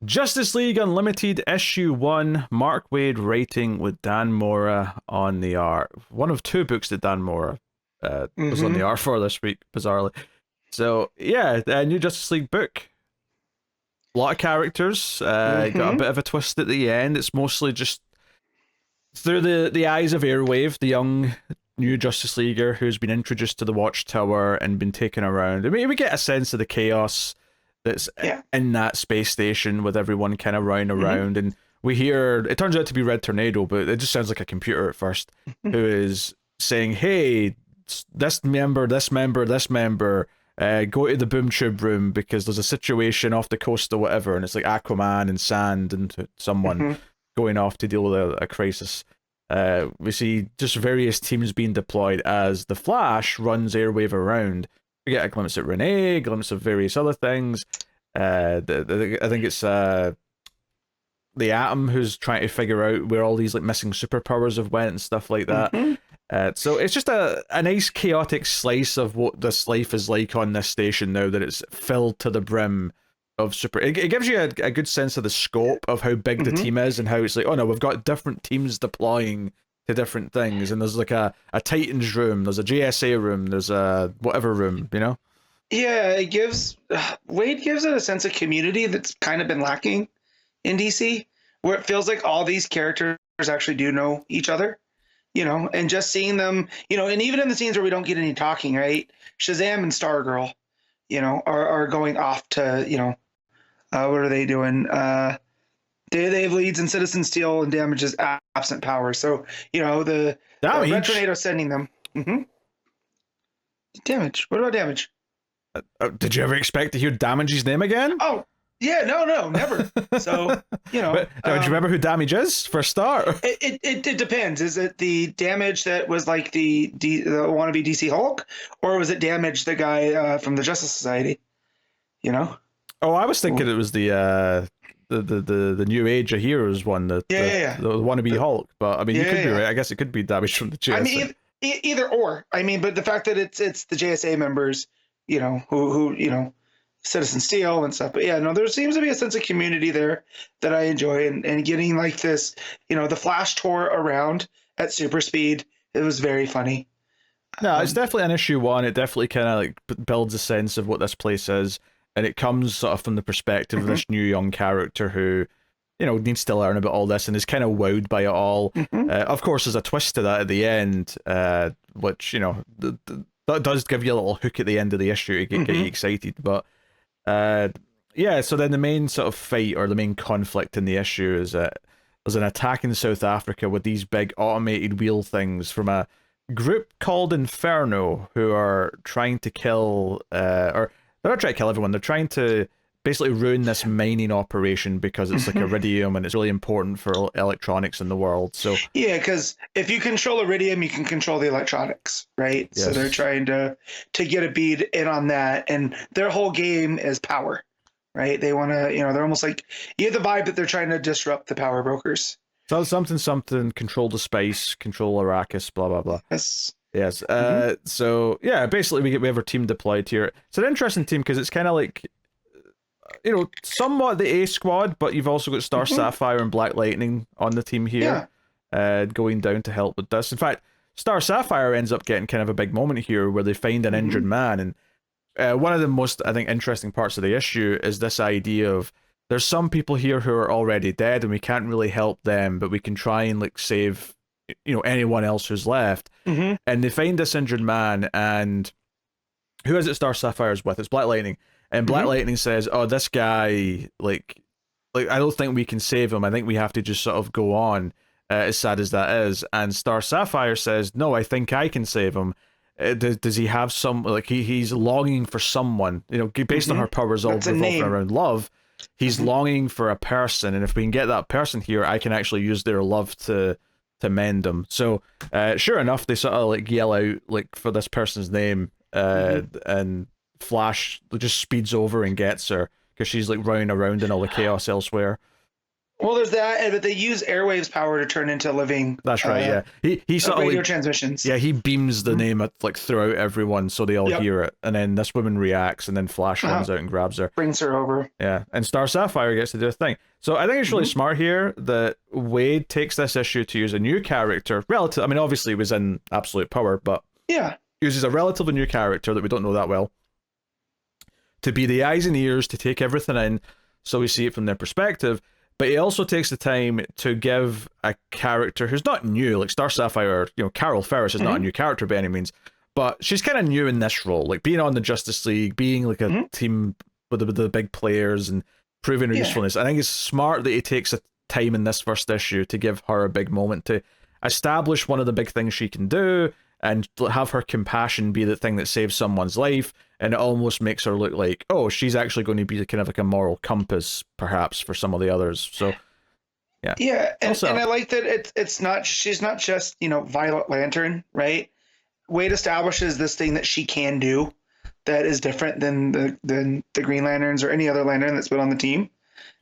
Justice League Unlimited issue 1, Mark Waid writing with Dan Mora on the art. One of two books that Dan Mora was on the Mm-hmm. art for this week, bizarrely. So, yeah, a new Justice League book. A lot of characters, got a Mm-hmm. bit of a twist at the end. It's mostly just through the eyes of Airwave, the young new Justice Leaguer who's been introduced to the Watchtower and been taken around. I mean, we get a sense of the chaos that's Yeah. in that space station with everyone kind of round Mm-hmm. around, and we hear it turns out to be Red Tornado, but it just sounds like a computer at first, who is saying, "Hey, this member, go to the boom tube room because there's a situation off the coast or whatever," and it's like Aquaman and Sand and someone Mm-hmm. going off to deal with a crisis. We see just various teams being deployed as the Flash runs Airwave around. We get a glimpse at Renee, a glimpse of various other things. I think it's the Atom who's trying to figure out where all these like missing superpowers have went and stuff like that. Mm-hmm. So it's just a nice chaotic slice of what this life is like on this station now that it's filled to the brim of super. It gives you a good sense of the scope of how big the Mm-hmm. team is and how it's like, oh no, we've got different teams deploying to different things, and there's like a Titans room, there's a JSA room, there's a whatever room, you know? Yeah, it gives Wade gives it a sense of community that's kind of been lacking in DC, where it feels like all these characters actually do know each other, and just seeing them, and even in the scenes where we don't get any talking, right? Shazam and Stargirl, are going off to, what are they doing? They have leads in Citizen Steel and damages absent power. So, the Red Damage. Tornado sending them. Mm-hmm. Damage. What about damage? Did you ever expect to hear Damage's name again? Oh, yeah, no, never. So, But now, do you remember who Damage is for a start? it depends. Is it the damage that was like the wannabe DC Hulk, or was it damage the guy from the Justice Society? You know? Oh, I was thinking it was the New Age of Heroes one, the Yeah, the, yeah, yeah. the wannabe Hulk. But I mean, you Yeah, could yeah, be yeah. right. I guess it could be Damage from the I JSA. mean, either or. I mean, but the fact that it's the JSA members, who Citizen Steel and stuff. But yeah, no, there seems to be a sense of community there that I enjoy, and getting like this, the Flash tour around at super speed. It was very funny. No, it's Um, definitely an issue one. It definitely kind of like builds a sense of what this place is, and it comes sort of from the perspective of mhm, this new young character who, needs to learn about all this and is kind of wowed by it all. mhm, Of course, there's a twist to that at the end, which that does give you a little hook at the end of the issue to get you mhm. excited. But uh, yeah, so then the main sort of fight or the main conflict in the issue is that there's an attack in South Africa with these big automated wheel things from a group called Inferno who are trying to kill, or they're not trying to kill everyone, they're trying to basically ruin this mining operation because it's like Mhm. iridium and it's really important for electronics in the world. So, Yeah, because if you control iridium, you can control the electronics, right? So they're yes. trying to get a bead in on that, and their whole game is power, right? They want to, they're almost like you have the vibe that they're trying to disrupt the power brokers. So something, control the space, control Arrakis, blah blah blah. Yes. Yes. Hmm. So yeah, basically we have our team deployed here. It's an interesting team because it's kind of like, somewhat the A squad, but you've also got Star Hmm. Sapphire and Black Lightning on the team here, Yeah. going down to help with this. In fact, Star Sapphire ends up getting kind of a big moment here where they find an injured Hmm. man, and one of the most, I think, interesting parts of the issue is this idea of there's some people here who are already dead and we can't really help them, but we can try and like save, anyone else who's left. Hmm. And they find this injured man, and who is it Star Sapphire's with? It's Black Lightning. And Black Hmm. Lightning says, "Oh, this guy, like I don't think we can save him. I think we have to just sort of go on, as sad as that is." And Star Sapphire says, "No, I think I can save him." Does he have some, like he's longing for someone? Based on Hmm. her powers all That's a revolving name. around love. He's Hmm. longing for a person, and if we can get that person here, I can actually use their love to mend them. So, sure enough, they sort of like yell out like for this person's name, Hmm. and Flash just speeds over and gets her because she's like running around in all the chaos elsewhere. Well, there's that, but they use airwaves power to turn into living. That's right. Yeah, he sort of radio like, transmissions. yeah, he beams the name at, like throughout everyone so they all Yep. hear it, and then this woman reacts, and then Flash runs out and grabs her. Brings her over. Yeah, and Star Sapphire gets to do a thing. So I think it's really smart here that Wade takes this issue to use a new character. Relative, I mean, obviously he was in Absolute Power, but Yeah. uses a relatively new character that we don't know that well to be the eyes and ears, to take everything in, so we see it from their perspective. But he also takes the time to give a character who's not new, like Star Sapphire, you know, Carol Ferris is not a new character by any means, but she's kind of new in this role, like being on the Justice League, being like a team with the big players and proving her usefulness. I think it's smart that he takes a time in this first issue to give her a big moment to establish one of the big things she can do and have her compassion be the thing that saves someone's life. And it almost makes her look like, oh, she's actually going to be kind of like a moral compass, perhaps, for some of the others. So, yeah. Yeah, and I like that it's not, she's not just, you know, Violet Lantern, right? Wade establishes this thing that she can do that is different than the Green Lanterns or any other Lantern that's been on the team,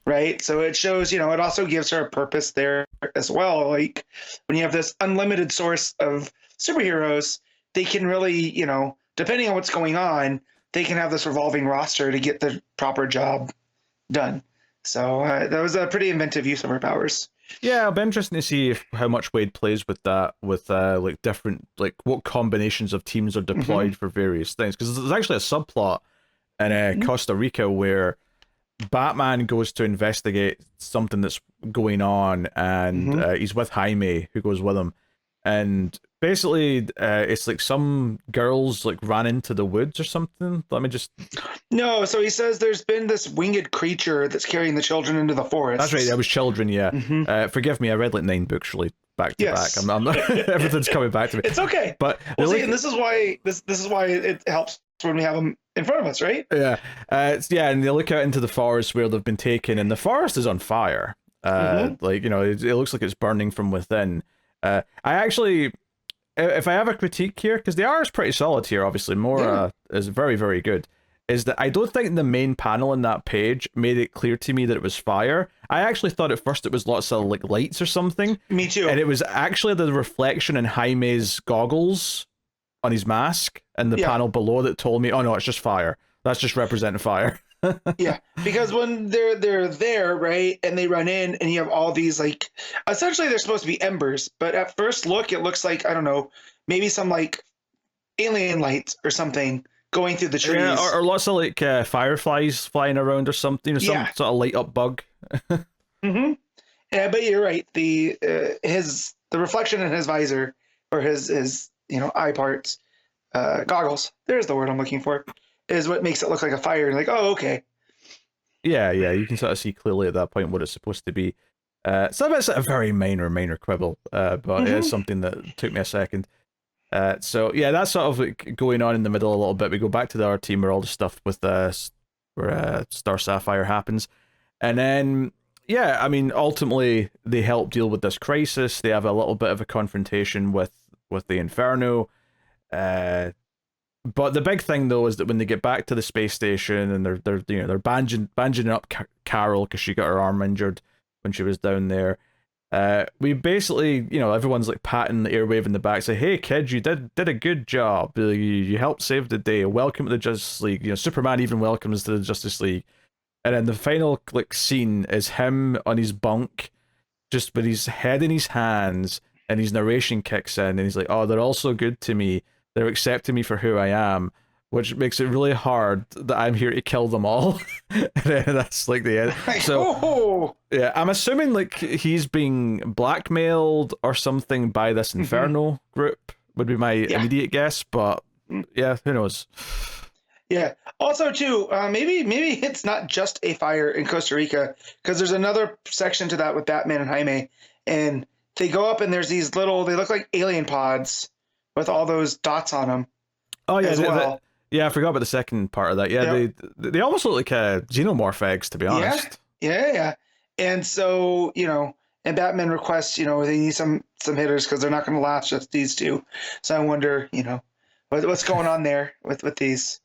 right? So it shows, you know, it also gives her a purpose there as well. Like when you have this unlimited source of superheroes, they can really, you know, depending on what's going on, they can have this revolving roster to get the proper job done. So that was a pretty inventive use of her powers. Yeah, it'll be interesting to see how much Wade plays with that, with like different, like what combinations of teams are deployed for various things. Because there's actually a subplot in Costa Rica where Batman goes to investigate something that's going on, and he's with Jaime, who goes with him. And basically, it's like some girls like ran into the woods or something. Let me just. No, so he says there's been this winged creature that's carrying the children into the forest. That's right. That was children. Yeah. Forgive me. I read like 9 books really back to back. I'm not, everything's coming back to me. It's okay. But well, see, and this is why it helps when we have them in front of us, right? Yeah. And they look out into the forest where they've been taken, and the forest is on fire. Like, you know, it looks like it's burning from within. I actually, if I have a critique here, because the art is pretty solid here, obviously, Mora is very, very good, is that I don't think the main panel in that page made it clear to me that it was fire. I actually thought at first it was lots of like lights or something. Me too. And it was actually the reflection in Jaime's goggles on his mask and the panel below that told me, oh no, it's just fire. That's just representing fire. Yeah, because when they're there, right, and they run in, and you have all these like, essentially they're supposed to be embers, but at first look, it looks like, I don't know, maybe some like alien lights or something going through the trees. Yeah, or lots of like fireflies flying around or something, or some sort of light up bug. Yeah, but you're right. The reflection in his visor or his you know, eye parts, goggles. There's the word I'm looking for. Is what makes it look like a fire. Like, oh, okay. Yeah, you can sort of see clearly at that point what it's supposed to be. So that's a very minor quibble, but it is something that took me a second. So yeah, that's sort of like going on in the middle a little bit. We go back to the art team where all the stuff with where Star Sapphire happens, and then yeah, I mean ultimately they help deal with this crisis. They have a little bit of a confrontation with the Inferno. But the big thing though is that when they get back to the space station and they're bandaging up Carol because she got her arm injured when she was down there, we basically, you know, everyone's like patting the airwave in the back, say, "Hey kid, you did a good job. You helped save the day. Welcome to the Justice League." You know, Superman even welcomes to the Justice League. And then the final like scene is him on his bunk, just with his head in his hands, and his narration kicks in, and he's like, "Oh, they're all so good to me. They're accepting me for who I am," which makes it really hard that I'm here to kill them all. And that's like the end. So yeah, I'm assuming like he's being blackmailed or something by this Inferno group would be my immediate guess, but yeah, who knows? Yeah. Also, too, maybe it's not just a fire in Costa Rica, because there's another section to that with Batman and Jaime, and they go up and there's these little, they look like alien pods with all those dots on them. Oh yeah, as well. Yeah, I forgot about the second part of that. Yeah, they almost look like xenomorph eggs, to be honest. Yeah. And so, you know, and Batman requests, you know, they need some hitters because they're not going to last just these two. So I wonder, you know, what's going on there with these.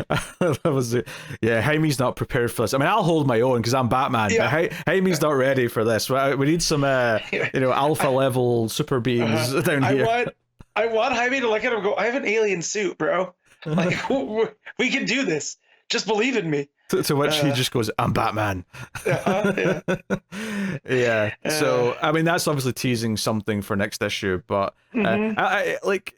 That was it. Yeah, Jaime's not prepared for this. I mean, I'll hold my own because I'm Batman, Yeah. but Jaime's not ready for this. We need some, alpha level super beings down I here. I want Jaime to look at him and go, I have an alien suit, bro. Like, we can do this. Just believe in me. To which he just goes, "I'm Batman." Yeah. Yeah. So I mean, that's obviously teasing something for next issue, but I liked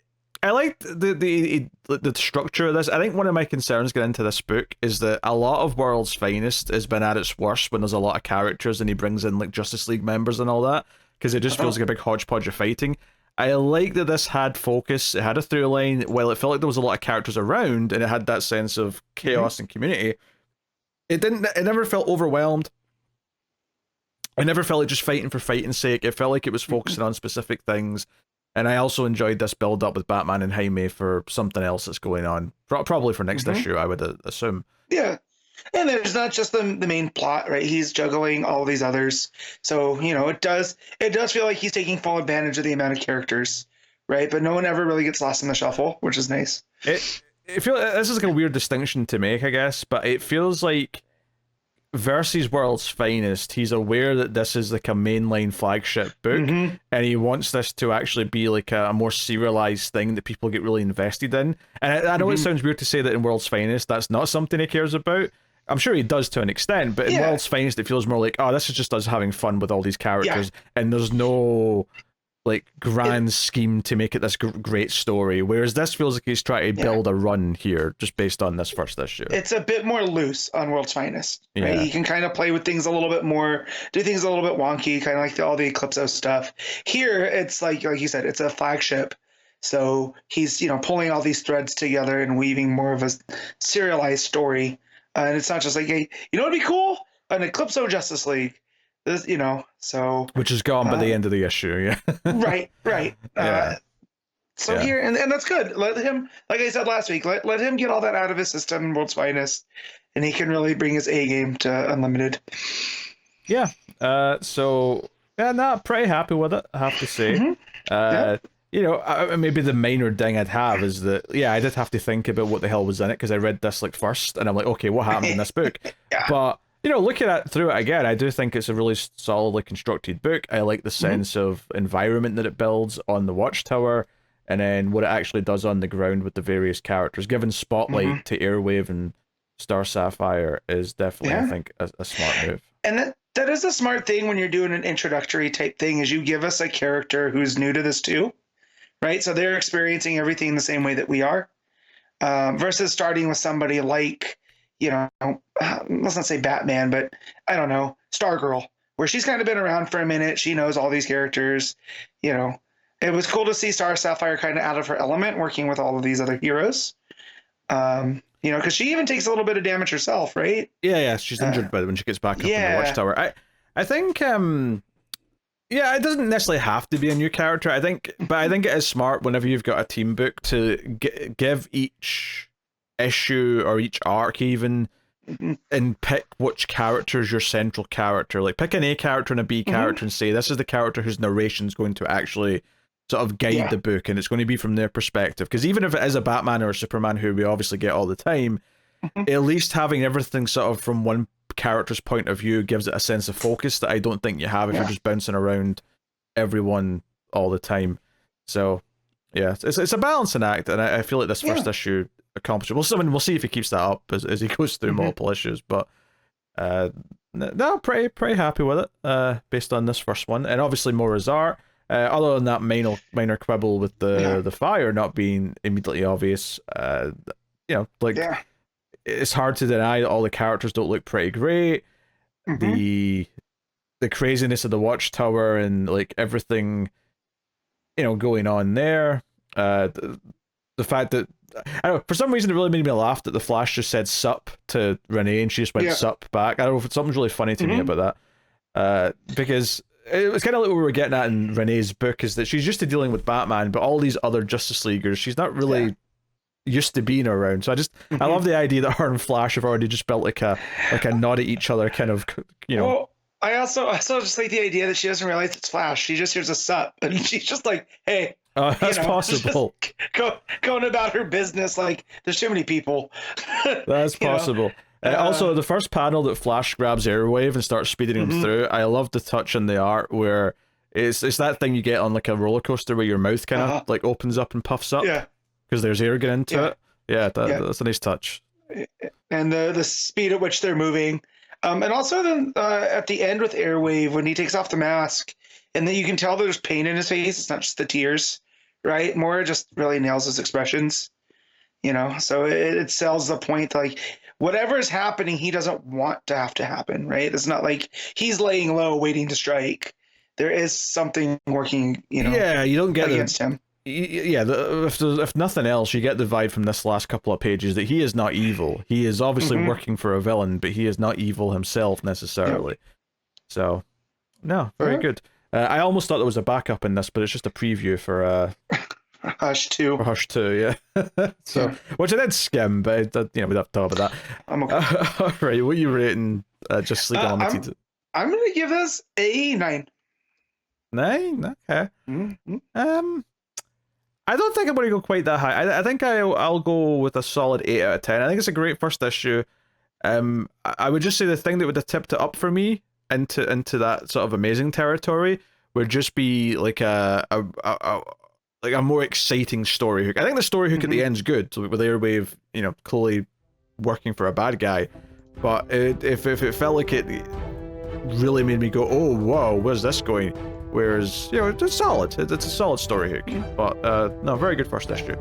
the structure of this. I think one of my concerns getting into this book is that a lot of World's Finest has been at its worst when there's a lot of characters and he brings in like Justice League members and all that, because it just feels like a big hodgepodge of fighting. I like that this had focus, it had a through line. While it felt like there was a lot of characters around and it had that sense of chaos and community, it never felt overwhelmed. I never felt like just fighting for fighting's sake. It felt like it was focusing on specific things. And I also enjoyed this build up with Batman and Jaime for something else that's going on. Probably for next issue, I would assume. Yeah. And there's not just the main plot, right? He's juggling all these others. So, it does feel like he's taking full advantage of the amount of characters, right? But no one ever really gets lost in the shuffle, which is nice. It feels, this is like a weird distinction to make, I guess, but it feels like versus World's Finest, he's aware that this is like a mainline flagship book, and he wants this to actually be like a more serialized thing that people get really invested in. And I know it sounds weird to say that in World's Finest that's not something he cares about. I'm sure he does to an extent, but in World's Finest it feels more like, oh, this is just us having fun with all these characters, and there's no like grand scheme to make it this great story, whereas this feels like he's trying to build a run here just based on this first issue. It's a bit more loose on World's Finest, right? He can kind of play with things a little bit more, do things a little bit wonky, kind of like all the Eclipso stuff. Here it's like you said, it's a flagship, so he's pulling all these threads together and weaving more of a serialized story, and it's not just like, hey, it'd be cool, an Eclipso Justice League. This, so which is gone by the end of the issue, right. Here, and that's good. Let him, like I said last week, let him get all that out of his system in World's Finest, and he can really bring his A game to Unlimited. Yeah. Pretty happy with it, I have to say. Maybe the minor ding I'd have is that, I did have to think about what the hell was in it, because I read this like first, and I'm like, okay, what happened in this book? But looking through it again, I do think it's a really solidly constructed book. I like the sense of environment that it builds on the Watchtower, and then what it actually does on the ground with the various characters. Giving spotlight to Airwave and Star Sapphire is definitely, I think, a smart move. And that is a smart thing when you're doing an introductory type thing, is you give us a character who's new to this too, right? So they're experiencing everything the same way that we are, versus starting with somebody like, let's not say Batman, but I don't know, Stargirl, where she's kind of been around for a minute. She knows all these characters. It was cool to see Star Sapphire kind of out of her element, working with all of these other heroes. Because she even takes a little bit of damage herself, right? Yeah, she's injured by it when she gets back up in the Watchtower. I think, it doesn't necessarily have to be a new character. I think it is smart whenever you've got a team book to give each issue or each arc even, and pick which character's your central character. Like, pick an A character and a B character and say, this is the character whose narration is going to actually sort of guide the book, and it's going to be from their perspective. Because even if it is a Batman or a Superman, who we obviously get all the time, at least having everything sort of from one character's point of view gives it a sense of focus that I don't think you have if you're just bouncing around everyone all the time. So it's a balancing act, and I feel like this first issue accomplished it. We'll see if he keeps that up as he goes through multiple issues, but pretty happy with it based on this first one. And obviously Mora's art, other than that minor quibble with the fire not being immediately obvious, it's hard to deny that all the characters don't look pretty great. The craziness of the Watchtower and like everything going on there, the fact that, I don't know, for some reason it really made me laugh that the Flash just said sup to Renee and she just went sup back. I don't know if something's really funny to me about that, because it was kind of like what we were getting at in Renee's book, is that she's used to dealing with Batman, but all these other Justice Leaguers she's not really used to being around. So I love the idea that her and Flash have already just built like a nod at each other kind of, Well, I also just like the idea that she doesn't realize it's Flash. She just hears a sup and she's just like, hey, That's possible. Going about her business like there's too many people. That's possible. Also, the first panel that Flash grabs Airwave and starts speeding him through, I love the touch in the art where it's that thing you get on like a roller coaster where your mouth kind of like opens up and puffs up. Yeah. Because there's air getting into it. Yeah, that's a nice touch. And the speed at which they're moving. And also then at the end with Airwave, when he takes off the mask, and then you can tell there's pain in his face. It's not just the tears, right? Mora just really nails his expressions, so it sells the point, like, whatever is happening, he doesn't want to have to happen, right? It's not like he's laying low waiting to strike. There is something working, Yeah, you don't get against him. Yeah, if nothing else, you get the vibe from this last couple of pages that he is not evil. He is obviously working for a villain, but he is not evil himself necessarily. Yep. So, no, very good. I almost thought there was a backup in this, but it's just a preview for Hush 2. For Hush 2, yeah. So, which I did skim, but we don't have to talk about that. I'm okay. All right, what are you rating Justice League Unlimited? I'm gonna give this a 9. 9? Okay. I don't think I'm going to go quite that high. I think I'll go with a solid 8 out of 10. I think it's a great first issue. I would just say the thing that would have tipped it up for me into that sort of amazing territory would just be like a more exciting story hook. I think the story hook at the end's good, with Airwave, clearly working for a bad guy. But if it felt like it really made me go, oh wow, where's this going? Whereas, it's solid. It's a solid story hook. But no, very good first issue.